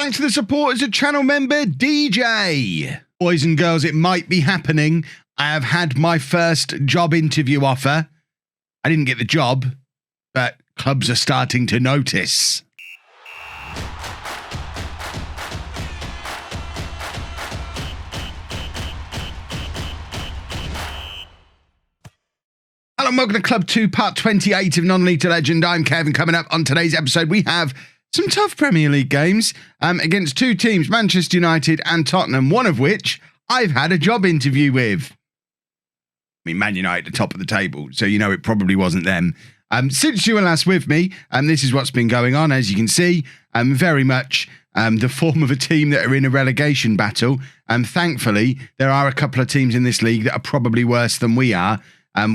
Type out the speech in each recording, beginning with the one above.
Thanks to the support as a channel member, DJ. Boys and girls, it might be happening. I have had my first job interview offer. I didn't get the job, but clubs are starting to notice. Hello and welcome to Club 2, part 28 of Non-League to Legend. I'm Kevin. Coming up on today's episode, we have some tough Premier League games against two teams, Manchester United and Tottenham, one of which I've had a job interview with. I mean, Man United at the top of the table, so you know it probably wasn't them. Since you were last with me, this is what's been going on. As you can see, very much the form of a team that are in a relegation battle. Thankfully, there are a couple of teams in this league that are probably worse than we are.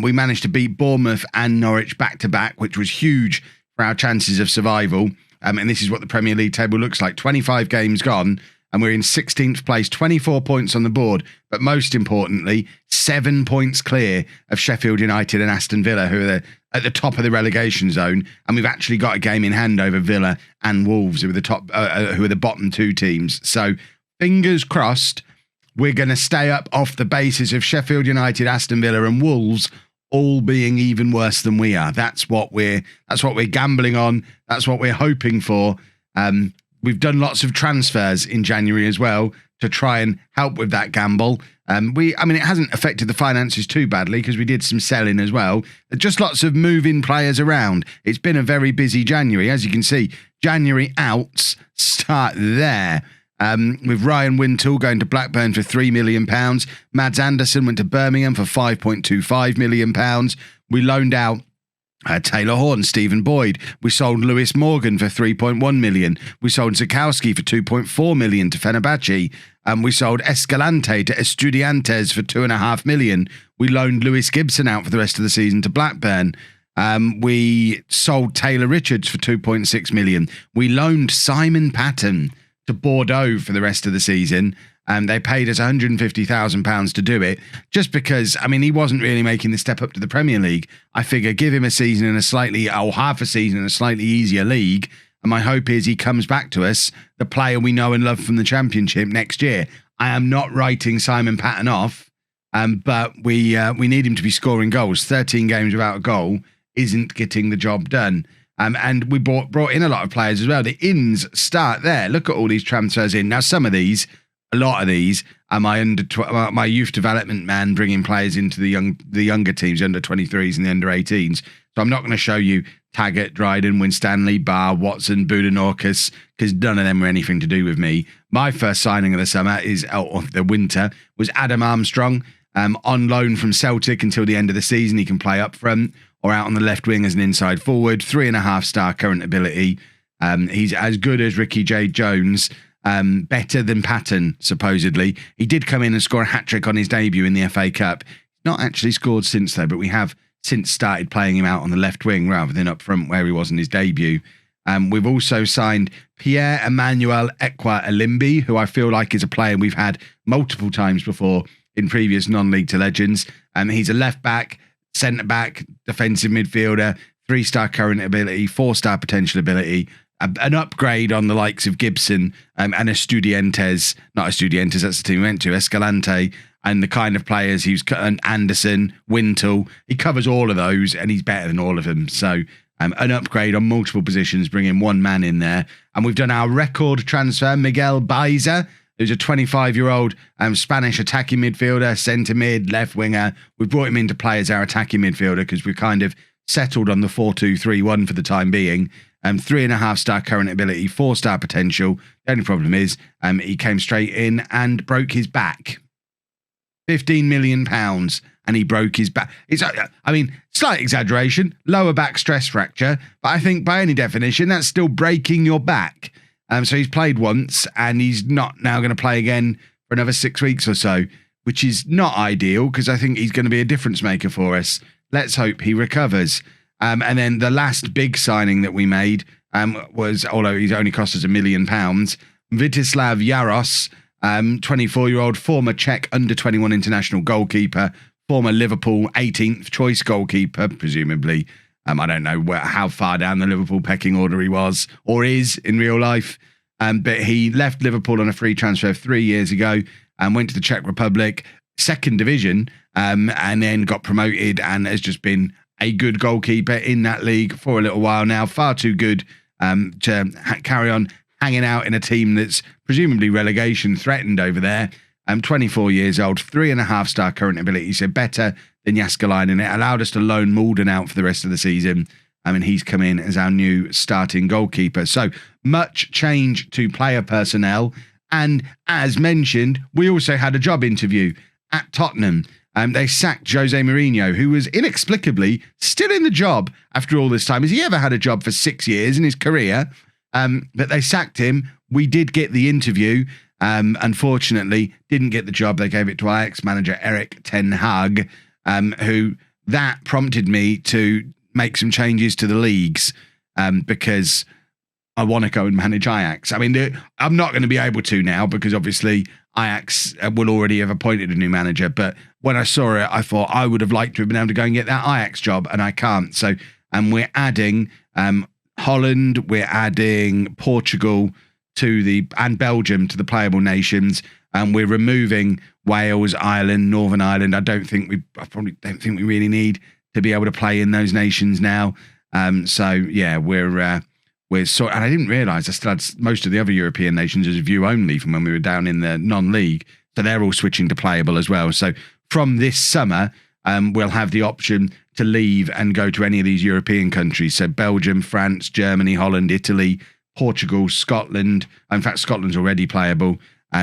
We managed to beat Bournemouth and Norwich back-to-back, which was huge for our chances of survival. And this is what the Premier League table looks like. 25 games gone, and we're in 16th place, 24 points on the board. But most importantly, 7 points clear of Sheffield United and Aston Villa, who are at the top of the relegation zone. And we've actually got a game in hand over Villa and Wolves, who are the bottom two teams. So fingers crossed, we're going to stay up off the basis of Sheffield United, Aston Villa and Wolves all being even worse than we are. That's what we're gambling on. That's what we're hoping for. We've done lots of transfers in January as well to try and help with that gamble. I mean, it hasn't affected the finances too badly because we did some selling as well. Just lots of moving players around. It's been a very busy January. As you can see, January outs start there. With Ryan Wintle going to Blackburn for £3 million. Mads Anderson went to Birmingham for £5.25 million. We loaned out Taylor Horn, Stephen Boyd. We sold Lewis Morgan for £3.1 million. We sold Zakowski for £2.4 million to Fenerbahce. We sold Escalante to Estudiantes for £2.5 million. We loaned Lewis Gibson out for the rest of the season to Blackburn. We sold Taylor Richards for £2.6 million. We loaned Simon Patton to Bordeaux for the rest of the season, and they paid us £150,000 to do it, just because, I mean, he wasn't really making the step up to the Premier League. I figure give him a season in half a season in a slightly easier league, and my hope is he comes back to us, the player we know and love from the Championship next year. I am not writing Simon Patton off, but we need him to be scoring goals. 13 games without a goal isn't getting the job done. And we brought in a lot of players as well. The ins start there. Look at all these transfers in. Now, a lot of these are my youth development man bringing players into the younger teams, under 23s and the under 18s. So I'm not going to show you Taggart, Dryden, Winstanley, Barr, Watson, Budanorcas, because none of them were anything to do with me. My first signing of the summer of the winter was Adam Armstrong, on loan from Celtic until the end of the season. He can play up front or out on the left wing as an inside forward. 3.5-star current ability. He's as good as Ricky J. Jones, better than Patton, supposedly. He did come in and score a hat-trick on his debut in the FA Cup. Not actually scored since, though, but we have since started playing him out on the left wing rather than up front where he was in his debut. We've also signed Pierre-Emmanuel Ekwa-Elimbi, who I feel like is a player we've had multiple times before in previous non-league to legends. He's a left-back, centre-back, defensive midfielder, 3-star current ability, 4-star potential ability, an upgrade on the likes of Gibson and Estudiantes. Not Estudiantes, that's the team we went to, Escalante, and the kind of players Anderson, Wintle. He covers all of those, and he's better than all of them. So an upgrade on multiple positions, bringing one man in there. And we've done our record transfer, Miguel Baiza, who's a 25-year-old Spanish attacking midfielder, centre mid, left winger. We brought him in to play as our attacking midfielder because we kind of settled on the 4-2-3-1 for the time being. 3.5-star current ability, 4-star potential. The only problem is he came straight in and broke his back. £15 million, and he broke his back. Slight exaggeration, lower back stress fracture, but I think by any definition, that's still breaking your back. So he's played once, and he's not now going to play again for another 6 weeks or so, which is not ideal because I think he's going to be a difference maker for us. Let's hope he recovers. And then the last big signing that we made was, although he's only cost us £1 million, Vitislav Jaros, 24-year-old former Czech under-21 international goalkeeper, former Liverpool 18th choice goalkeeper, presumably. I don't know how far down the Liverpool pecking order he was or is in real life. but he left Liverpool on a free transfer 3 years ago and went to the Czech Republic, second division, and then got promoted and has just been a good goalkeeper in that league for a little while now. Far too good to carry on hanging out in a team that's presumably relegation threatened over there. 24 years old, 3.5-star current ability, so better than Jaskalainen. It allowed us to loan Malden out for the rest of the season. And he's come in as our new starting goalkeeper. So much change to player personnel. And as mentioned, we also had a job interview at Tottenham. They sacked Jose Mourinho, who was inexplicably still in the job after all this time. Has he ever had a job for 6 years in his career? But they sacked him. We did get the interview. Unfortunately, didn't get the job. They gave it to Ajax manager Erik ten Hag, who that prompted me to make some changes to the leagues because I want to go and manage Ajax. I mean, I'm not going to be able to now because obviously Ajax will already have appointed a new manager. But when I saw it, I thought I would have liked to have been able to go and get that Ajax job, and I can't. So we're adding Holland, we're adding Portugal and Belgium to the playable nations, and we're removing Wales, Ireland, Northern Ireland. I probably don't think we really need to be able to play in those nations now. So yeah, we're sort. And I didn't realise I still had most of the other European nations as view only from when we were down in the non-league. So they're all switching to playable as well. So from this summer, we'll have the option to leave and go to any of these European countries. So Belgium, France, Germany, Holland, Italy, Portugal, Scotland. In fact, Scotland's already playable.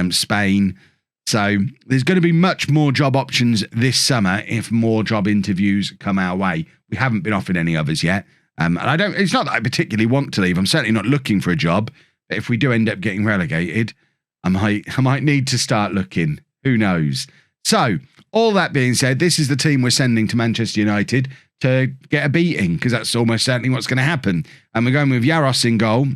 Spain. So there's going to be much more job options this summer if more job interviews come our way. We haven't been offered any others yet. And it's not that I particularly want to leave. I'm certainly not looking for a job. But if we do end up getting relegated, I might need to start looking. Who knows? So all that being said, this is the team we're sending to Manchester United to get a beating, because that's almost certainly what's going to happen. And we're going with Jaros in goal.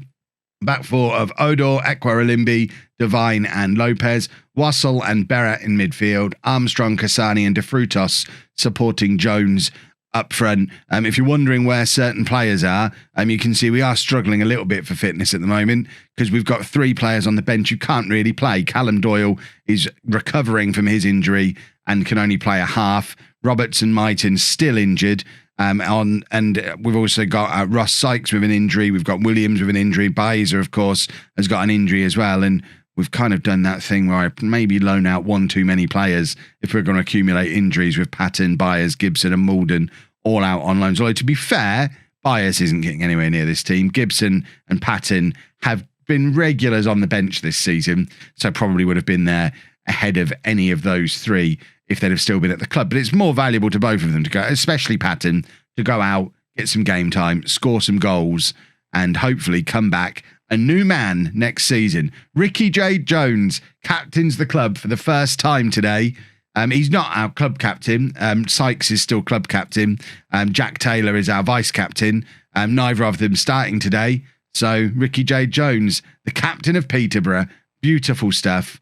Back four of Odor, Ekwarimbi, Devine and Lopez, Wassel and Berra in midfield, Armstrong, Cassani and De Frutos supporting Jones up front. If you're wondering where certain players are, you can see we are struggling a little bit for fitness at the moment because we've got 3 players on the bench who can't really play. Callum Doyle is recovering from his injury and can only play a half. Robertson Mighton still injured. And we've also got Ross Sykes with an injury. We've got Williams with an injury. Baiser, of course, has got an injury as well. And we've kind of done that thing where I maybe loan out one too many players if we're going to accumulate injuries with Patton, Byers, Gibson and Malden all out on loans. Although, to be fair, Byers isn't getting anywhere near this team. Gibson and Patton have been regulars on the bench this season, so probably would have been there ahead of any of those 3 if they'd have still been at the club. But it's more valuable to both of them to go, especially Patton, to go out, get some game time, score some goals, and hopefully come back a new man next season. Ricky J. Jones captains the club for the first time today. He's not our club captain. Sykes is still club captain. Jack Taylor is our vice captain. Neither of them starting today. So Ricky J. Jones, the captain of Peterborough. Beautiful stuff.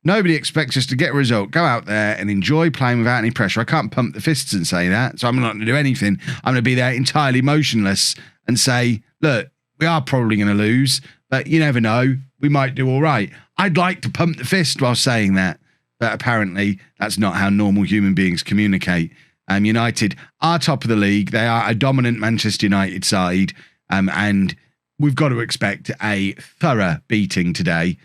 Nobody expects us to get a result, go out there and enjoy playing without any pressure. I can't pump the fists and say that, so I'm not going to do anything. I'm going to be there entirely motionless and say, look, we are probably going to lose, but you never know. We might do all right. I'd like to pump the fist while saying that, but apparently that's not how normal human beings communicate. United are top of the league. They are a dominant Manchester United side, and we've got to expect a thorough beating today.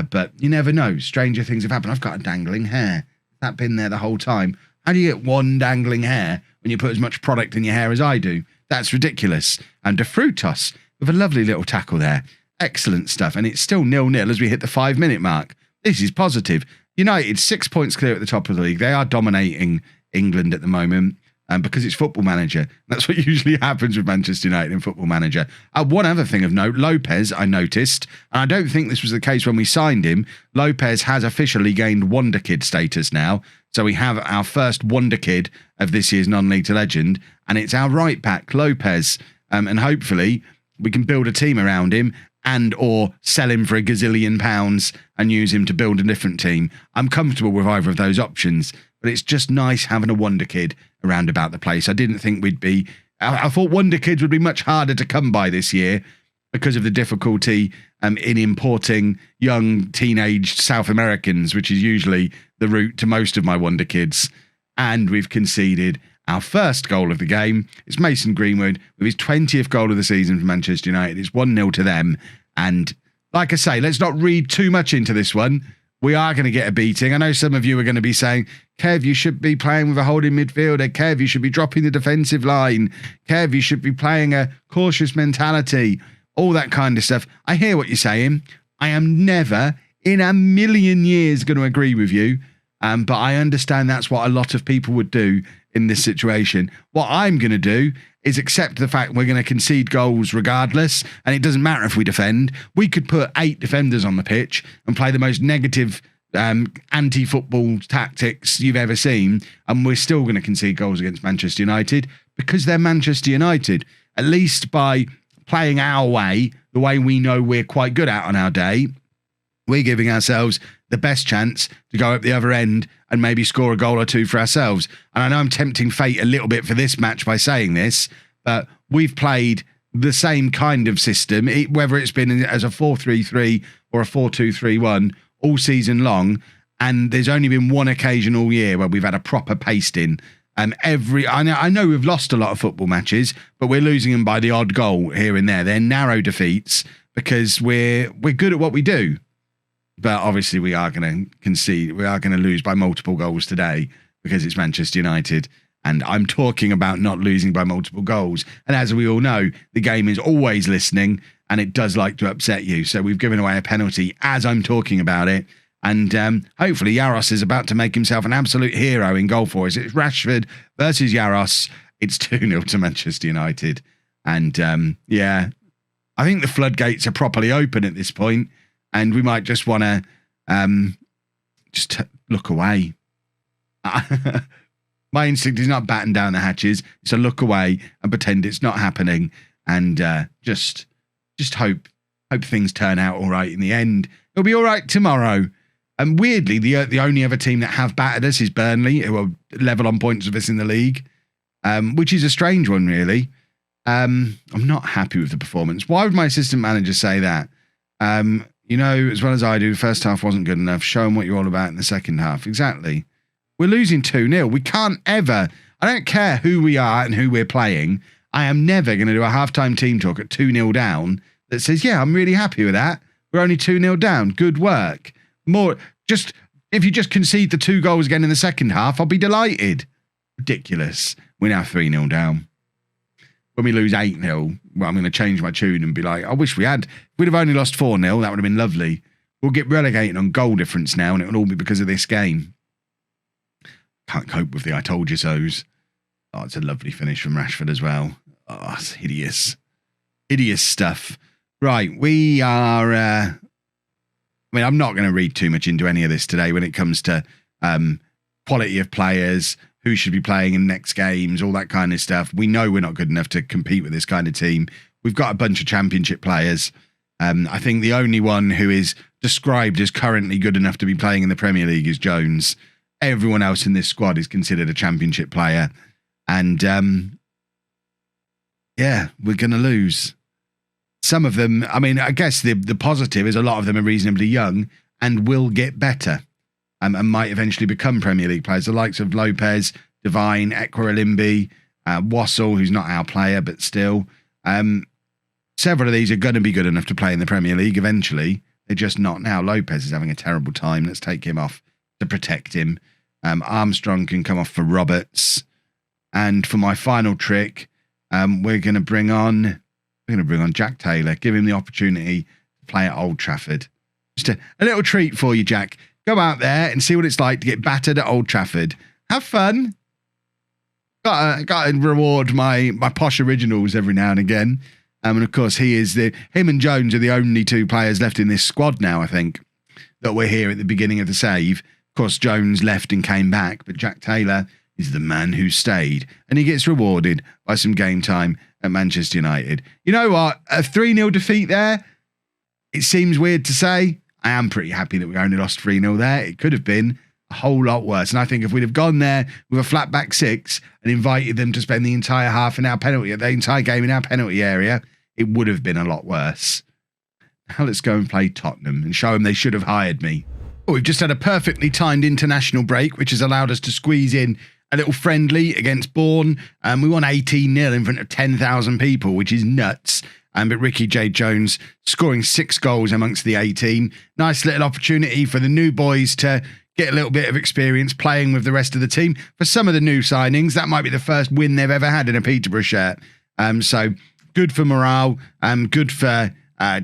But you never know. Stranger things have happened. I've got a dangling hair. That been there the whole time. How do you get one dangling hair when you put as much product in your hair as I do? That's ridiculous. And De Frutos with a lovely little tackle there. Excellent stuff. And it's still 0-0 as we hit the 5-minute mark. This is positive. United 6 points clear at the top of the league. They are dominating England at the moment. Because it's Football Manager. That's what usually happens with Manchester United in Football Manager. One other thing of note, Lopez, I noticed, and I don't think this was the case when we signed him, Lopez has officially gained Wonder Kid status now. So we have our first Wonder Kid of this year's non-league to legend, and it's our right back, Lopez. And hopefully we can build a team around him and or sell him for £1 gazillion and use him to build a different team. I'm comfortable with either of those options, but it's just nice having a Wonder Kid around about the place. I didn't think we'd be... I thought Wonder Kids would be much harder to come by this year, because of the difficulty in importing young teenage South Americans, which is usually the route to most of my Wonder Kids. And we've conceded our first goal of the game. It's Mason Greenwood with his 20th goal of the season for Manchester United. It's 1-0 to them. And like I say, let's not read too much into this one. We are going to get a beating. I know some of you are going to be saying, Kev, you should be playing with a holding midfielder. Kev, you should be dropping the defensive line. Kev, you should be playing a cautious mentality. All that kind of stuff. I hear what you're saying. I am never in a million years going to agree with you. But I understand that's what a lot of people would do in this situation. What I'm going to do is accept the fact we're going to concede goals regardless, and it doesn't matter if we defend. We could put 8 defenders on the pitch and play the most negative anti-football tactics you've ever seen, and we're still going to concede goals against Manchester United because they're Manchester United. At least by playing our way, the way we know we're quite good at on our day, we're giving ourselves the best chance to go up the other end and maybe score a goal or two for ourselves. And I know I'm tempting fate a little bit for this match by saying this, but we've played the same kind of system, whether it's been as a 4-3-3 or a 4-2-3-1 all season long. And there's only been one occasion all year where we've had a proper pasting. I know we've lost a lot of football matches, but we're losing them by the odd goal here and there. They're narrow defeats because we're good at what we do. But obviously we are going to concede. We are going to lose by multiple goals today because it's Manchester United. And I'm talking about not losing by multiple goals. And as we all know, the game is always listening and it does like to upset you. So we've given away a penalty as I'm talking about it. And hopefully Yaros is about to make himself an absolute hero in goal for us. It's Rashford versus Yaros. It's 2-0 to Manchester United. And yeah, I think the floodgates are properly open at this point. And we might just want to just look away. My instinct is not batten down the hatches. It's to look away and pretend it's not happening. And just hope things turn out all right in the end. It'll be all right tomorrow. And weirdly, the only other team that have battered us is Burnley, who are level on points with us in the league, which is a strange one, really. I'm not happy with the performance. Why would my assistant manager say that? You know, as well as I do, the first half wasn't good enough. Show them what you're all about in the second half. Exactly. We're losing 2-0. We can't ever, I don't care who we are and who we're playing. I am never going to do a halftime team talk at 2-0 down that says, yeah, I'm really happy with that. We're only 2-0 down. Good work. If you just concede the 2 goals again in the second half, I'll be delighted. Ridiculous. We're now 3-0 down. When we lose 8-0, well, I'm going to change my tune and be like, I wish we had. If we'd have only lost 4-0, that would have been lovely. We'll get relegated on goal difference now, and it will all be because of this game. Can't cope with the I told you so's. Oh, it's a lovely finish from Rashford as well. Oh, it's hideous. Hideous stuff. Right, we are... I mean, I'm not going to read too much into any of this today when it comes to quality of players, who should be playing in next games, all that kind of stuff. We know we're not good enough to compete with this kind of team. We've got a bunch of championship players. I think the only one who is described as currently good enough to be playing in the Premier League is Jones. Everyone else in this squad is considered a championship player. And yeah, we're going to lose. Some of them, I mean, I guess the positive is a lot of them are reasonably young and will get better. And might eventually become Premier League players. The likes of Lopez, Devine, Ekwa Wassell, who's not our player, but still. Several of these are going to be good enough to play in the Premier League eventually. They're just not now. Lopez is having a terrible time. Let's take him off to protect him. Armstrong can come off for Roberts. And for my final trick, we're going to bring on Jack Taylor. Give him the opportunity to play at Old Trafford. Just a little treat for you, Jack. Go out there and see what it's like to get battered at Old Trafford. Have fun. Got to reward my posh originals every now and again. And of course, him and Jones are the only 2 players left in this squad now, I think, that were here at the beginning of the save. Of course, Jones left and came back, but Jack Taylor is the man who stayed. And he gets rewarded by some game time at Manchester United. You know what? A 3-0 defeat there. It seems weird to say. I am pretty happy that we only lost 3-0 there. It could have been a whole lot worse. And I think if we'd have gone there with a flat back 6 and invited them to spend the entire the entire game in our penalty area, it would have been a lot worse. Now let's go and play Tottenham and show them they should have hired me. Oh, we've just had a perfectly timed international break, which has allowed us to squeeze in a little friendly against Bourne. We won 18-0 in front of 10,000 people, which is nuts. But Ricky J. Jones scoring 6 goals amongst the 18. Nice little opportunity for the new boys to get a little bit of experience playing with the rest of the team. For some of the new signings, that might be the first win they've ever had in a Peterborough shirt. So good for morale, good for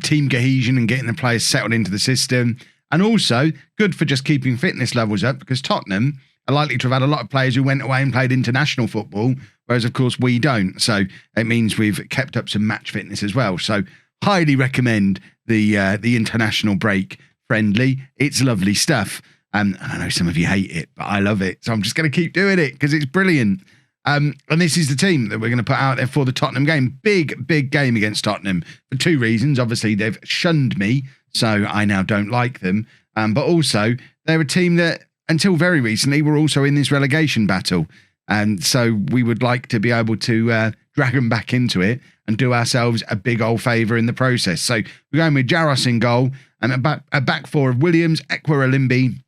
team cohesion and getting the players settled into the system. And also good for just keeping fitness levels up, because Tottenham are likely to have had a lot of players who went away and played international football, whereas, of course, we don't. So it means we've kept up some match fitness as well. So highly recommend the international break friendly. It's lovely stuff. And I know some of you hate it, but I love it. So I'm just going to keep doing it because it's brilliant. And this is the team that we're going to put out there for the Tottenham game. Big game against Tottenham for 2 reasons. Obviously, they've shunned me, so I now don't like them. But also, they're a team that, until very recently, were also in this relegation battle. And so we would like to be able to drag them back into it and do ourselves a big old favour in the process. So we're going with Jaros in goal, and a back 4 of Williams, Ekwa-Alimbi,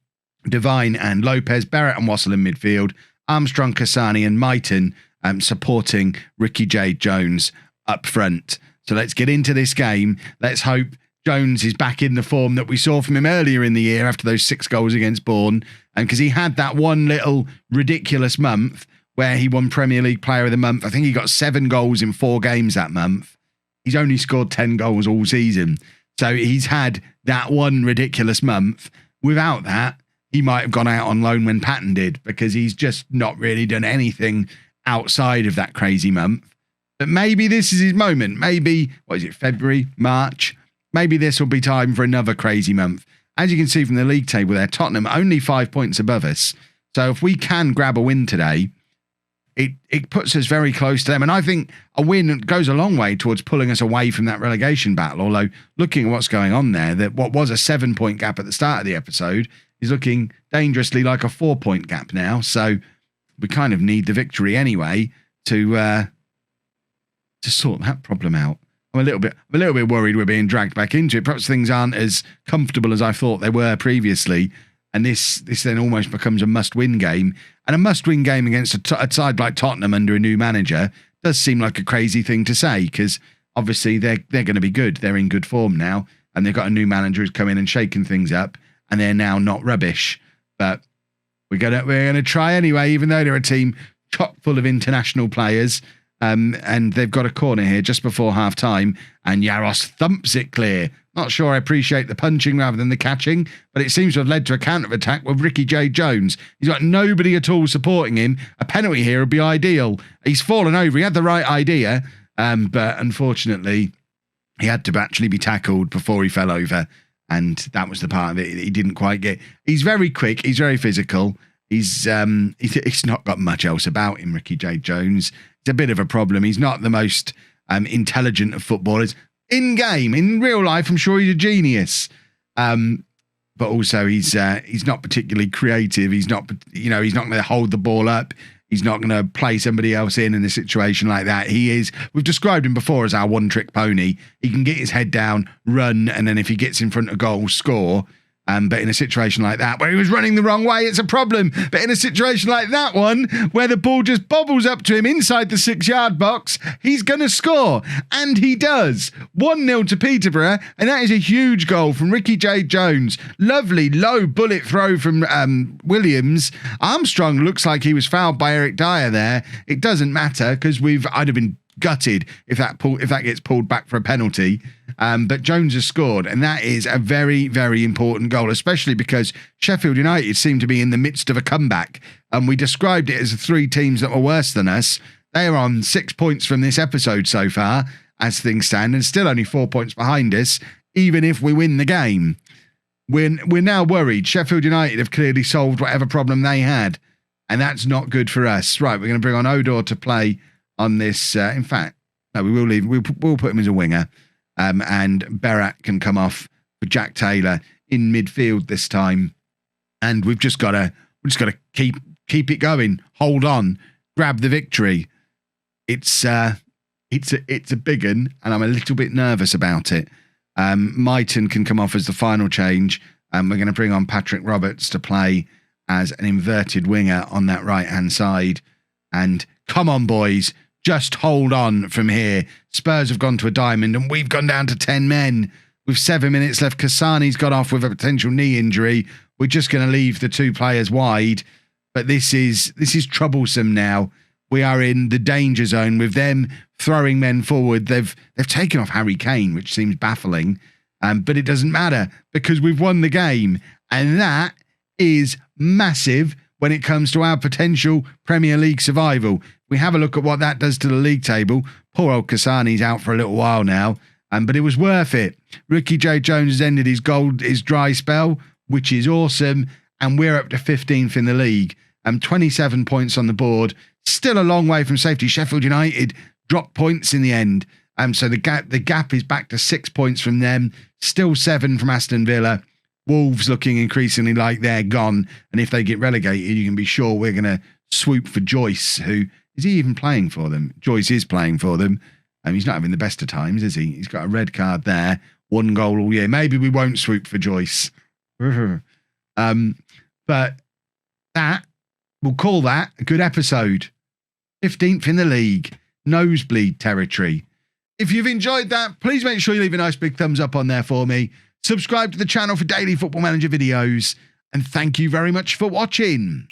Devine and Lopez, Barrett and Wassell in midfield, Armstrong, Kasani and Mighton supporting Ricky J. Jones up front. So let's get into this game. Let's hope Jones is back in the form that we saw from him earlier in the year after those 6 goals against Bourne. And because he had that one little ridiculous month where he won Premier League Player of the Month. I think he got 7 goals in 4 games that month. He's only scored 10 goals all season. So he's had that one ridiculous month. Without that, he might have gone out on loan when Patton did, because he's just not really done anything outside of that crazy month. But maybe this is his moment. Maybe, February, March? Maybe this will be time for another crazy month. As you can see from the league table there, Tottenham only 5 points above us. So if we can grab a win today, it puts us very close to them. And I think a win goes a long way towards pulling us away from that relegation battle. Although, looking at what's going on there, that what was a 7-point gap at the start of the episode is looking dangerously like a 4-point gap now. So we kind of need the victory anyway to sort that problem out. I'm a little bit worried we're being dragged back into it. Perhaps things aren't as comfortable as I thought they were previously. And this then almost becomes a must-win game. And a must-win game against a side like Tottenham under a new manager does seem like a crazy thing to say, because obviously they're going to be good. They're in good form now. And they've got a new manager who's come in and shaken things up. And they're now not rubbish. But we're gonna try anyway, even though they're a team chock full of international players. And they've got a corner here just before half time, and Jaros thumps it clear. Not sure I appreciate the punching rather than the catching, but it seems to have led to a counter-attack with Ricky J. Jones. He's got nobody at all supporting him. A penalty here would be ideal. He's fallen over. He had the right idea, but unfortunately, he had to actually be tackled before he fell over, and that was the part of it that he didn't quite get. He's very quick. He's very physical. He's not got much else about him, Ricky J. Jones. It's a bit of a problem. He's not the most intelligent of footballers. In game, in real life, I'm sure he's a genius. But also he's not particularly creative. He's not going to hold the ball up. He's not going to play somebody else in a situation like that. We've described him before as our one-trick pony. He can get his head down, run, and then if he gets in front of goal, score. But in a situation like that, where he was running the wrong way, it's a problem. But in a situation like that one, where the ball just bobbles up to him inside the 6-yard box, he's going to score. And he does. 1-0 to Peterborough, and that is a huge goal from Ricky J. Jones. Lovely low bullet throw from Williams. Armstrong looks like he was fouled by Eric Dyer there. It doesn't matter, because I'd have been gutted if that gets pulled back for a penalty. But Jones has scored, and that is a very, very important goal, especially because Sheffield United seem to be in the midst of a comeback. And we described it as the 3 teams that were worse than us. They are on 6 points from this episode so far, as things stand, and still only 4 points behind us, even if we win the game. We're now worried. Sheffield United have clearly solved whatever problem they had, and that's not good for us. Right, we're going to bring on Odor to play on this. In fact, no, we will leave. We'll put him as a winger, and Berat can come off for Jack Taylor in midfield this time. And we've just got to keep it going. Hold on, grab the victory. It's it's a big one, and I'm a little bit nervous about it. Myton can come off as the final change, and we're going to bring on Patrick Roberts to play as an inverted winger on that right-hand side. And come on, boys, just hold on from here. Spurs have gone to a diamond, and we've gone down to 10 men. With 7 minutes left, Kasani's got off with a potential knee injury. We're just going to leave the 2 players wide. But this is troublesome now. We are in the danger zone with them throwing men forward. They've taken off Harry Kane, which seems baffling. But it doesn't matter because we've won the game. And that is massive when it comes to our potential Premier League survival. We have a look at what that does to the league table. Poor old Kasani's out for a little while now. But it was worth it. Ricky J. Jones has ended his dry spell, which is awesome. And we're up to 15th in the league. 27 points on the board. Still a long way from safety. Sheffield United dropped points in the end. So the gap is back to 6 points from them. Still 7 from Aston Villa. Wolves looking increasingly like they're gone. And if they get relegated, you can be sure we're going to swoop for Joyce, who... Is he even playing for them? Joyce is playing for them. He's not having the best of times, is he? He's got a red card there. 1 goal all year. Maybe we won't swoop for Joyce. But that, we'll call that a good episode. 15th in the league. Nosebleed territory. If you've enjoyed that, please make sure you leave a nice big thumbs up on there for me. Subscribe to the channel for daily Football Manager videos. And thank you very much for watching.